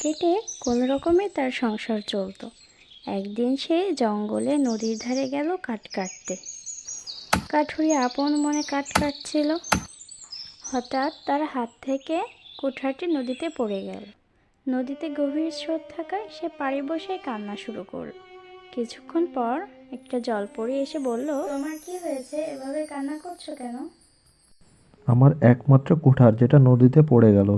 কেটে কোনো রকমে তার সংসার চলতো। একদিন সে জঙ্গলে নদীর ধারে গেল কাঠ কাটতে। কাঠুরিয়া আপন মনে কাঠ কাটছিল। হঠাৎ তার হাত থেকে কুঠারটি নদীতে পড়ে গেল। নদীতে গভীর স্রোত থাকায় সে পাড়ে বসে কান্না শুরু করল। কিছুক্ষণ পর একটা জলপরী এসে বলল, তোমার কি হয়েছে, এভাবে কান্না করছো কেন? আমার একমাত্র কুঠার যেটা নদীতে পড়ে গেল,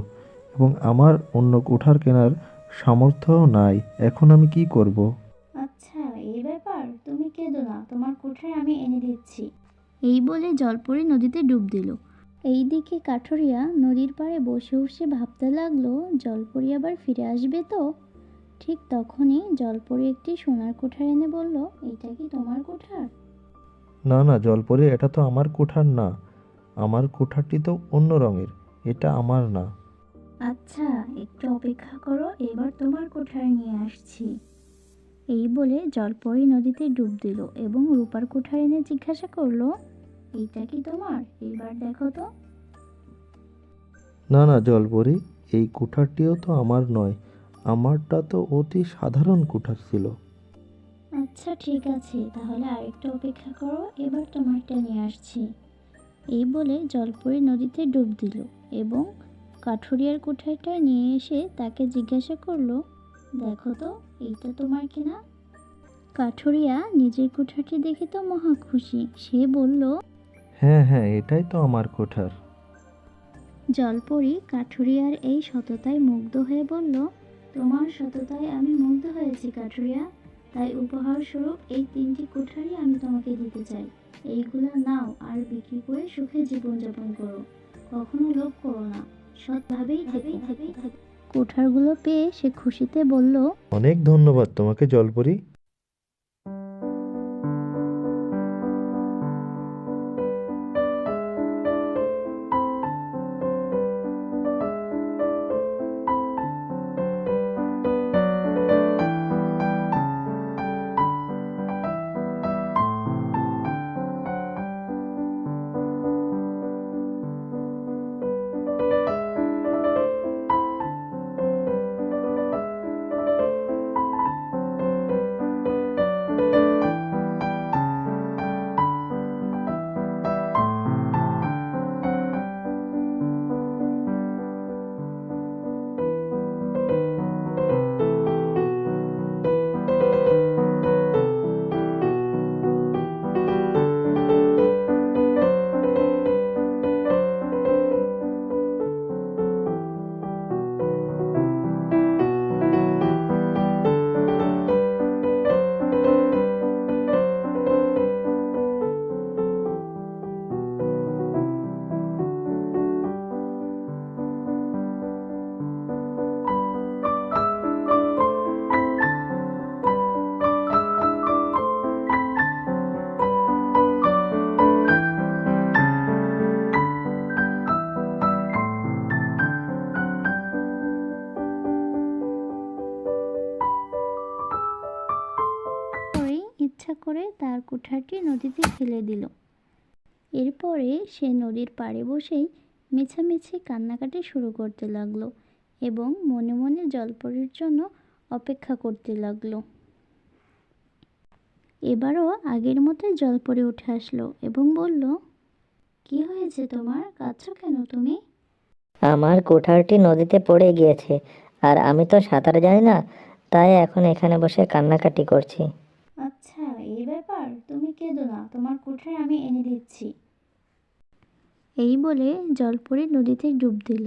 এবং আমার অন্য কুঠার কেনার সামর্থ্যও নাই। এখন আমি কি করব? আচ্ছা, এই ব্যাপার, তুমি কেঁদো না, তোমার কুঠার আমি এনে দিচ্ছি। এই বলে জলপরী নদীতে ডুব দিল। এইদিকে কাঠুরিয়া নদীর পাড়ে বসে বসে ভাবতে লাগলো, জলপরী আবার ফিরে আসবে তো। ঠিক তখনই জলপরী একটি সোনার কুঠার এনে বলল, এটা কি তোমার কুঠার? না না জলপরি, এটা তো আমার কুঠার না। আমার কুঠারটি তো অন্য রঙের। এটা আমার না। আচ্ছা, একটু অপেক্ষা করো, এবার তোমার কুঠার নিয়ে আসছি। এই বলে জলপরী নদীতে ডুব দিল এবং রূপার কুঠার এনে জিজ্ঞাসা করলো, এইটা কি তোমার? এবার দেখো তো। না না জলপরি, এই কুঠারটিও তো আমার নয়। আমারটা তো অতি সাধারণ কুঠার ছিল। আচ্ছা ঠিক আছে, তাহলে আরেকটু অপেক্ষা করো, এবার তোমারটা নিয়ে আসছি। এই বলে জলপরী নদীতে ডুব দিল এবং কাঠুরিয়ার কুঠারটা নিয়ে এসে তাকে জিজ্ঞাসা করলো, দেখো তো, এইটা তোমার কিনা? কাঠুরিয়া নিজের কুঠারটি দেখে তো মহা খুশি। সে বলল, হ্যাঁ হ্যাঁ, এটাই তো আমার কুঠার। জলপরী কাঠুরিয়ার এই সততায় মুগ্ধ হয়ে বলল, তোমার সততায় আমি মুগ্ধ হয়েছি কাঠুরিয়া, তাই উপহার স্বরূপ এই 3টি কুঠারই আমি তোমাকে দিতে চাই। এইগুলো নাও আর বিক্রি করে সুখে জীবনযাপন করো। কখনো লোভ করো না, সৎভাবেই থেকো। কুঠারগুলো পেয়ে সে খুশিতে বলল, অনেক ধন্যবাদ তোমাকে জলপরি। পরেই ইচ্ছা করে তার কুঠারটি নদীতে ফেলে দিল। এরপরে সে নদীর পাড়ে বসেই মিছামিছি কান্নাকাটি শুরু করতে লাগলো এবং মনে মনে জলপরীর জন্য অপেক্ষা করতে লাগলো। এবারও আগের মতোই জলপরী উঠে আসলো এবং বলল, কি হয়েছে তোমার, কাঁদছো কেন তুমি? আমার কুঠারটি নদীতে পড়ে গিয়েছে, আর আমি তো সাঁতার জানি না, তাই এখন এখানে বসে কান্নাকাটি করছি। আচ্ছা, এই ব্যাপার, তুমি কেঁদো না, তোমার কুঠার আমি এনে দিচ্ছি। এই বলে জলপরী নদীতে ডুব দিল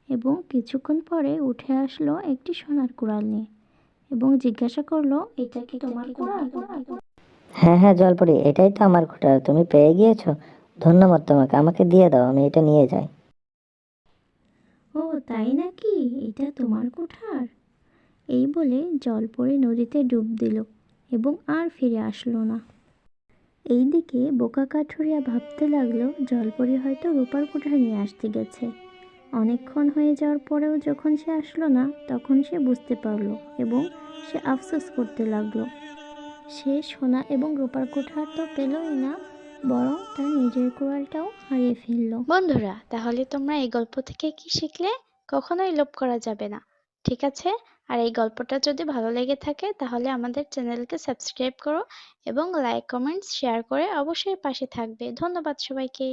এবং কিছুক্ষণ পরে উঠে আসলো একটি সোনার কুড়াল নিয়ে এবং জিজ্ঞাসা করলো, এটা কি তোমার কুড়াল? হ্যাঁ হ্যাঁ জলপরি, এটাই তো আমার কুঠার, তুমি পেয়ে গিয়েছো। ধন্যবাদ তোমাকে, আমাকে দিয়ে দাও, আমি এটা নিয়ে যাই। ও তাই নাকি, এটা তোমার কুঠার? এই বলে জলপরী নদীতে ডুব দিল এবং আর ফিরে আসলো না। এইদিকে বোকা কাঠুরিয়া ভাবতে লাগলো, জলপরী হয়তো রূপার কুঠার নিয়ে আসতে গেছে। অনেকক্ষণ হয়ে যাওয়ার পরেও যখন সে আসলো না, তখন সে বুঝতে পারলো এবং সে আফসোস করতে লাগলো। সে সোনা এবং রূপার কুঠার তো পেলই না, বরং তার নিজের কুড়ালটাও হারিয়ে ফেললো। বন্ধুরা, তাহলে তোমরা এই গল্প থেকে কি শিখলে? কখনোই লোভ করা যাবে না। ঠিক আছে? আর এই গল্পটা যদি ভালো লেগে থাকে তাহলে আমাদের চ্যানেলকে সাবস্ক্রাইব করো এবং লাইক, কমেন্টস, শেয়ার করে অবশ্যই পাশে থাকবে। ধন্যবাদ সবাইকে।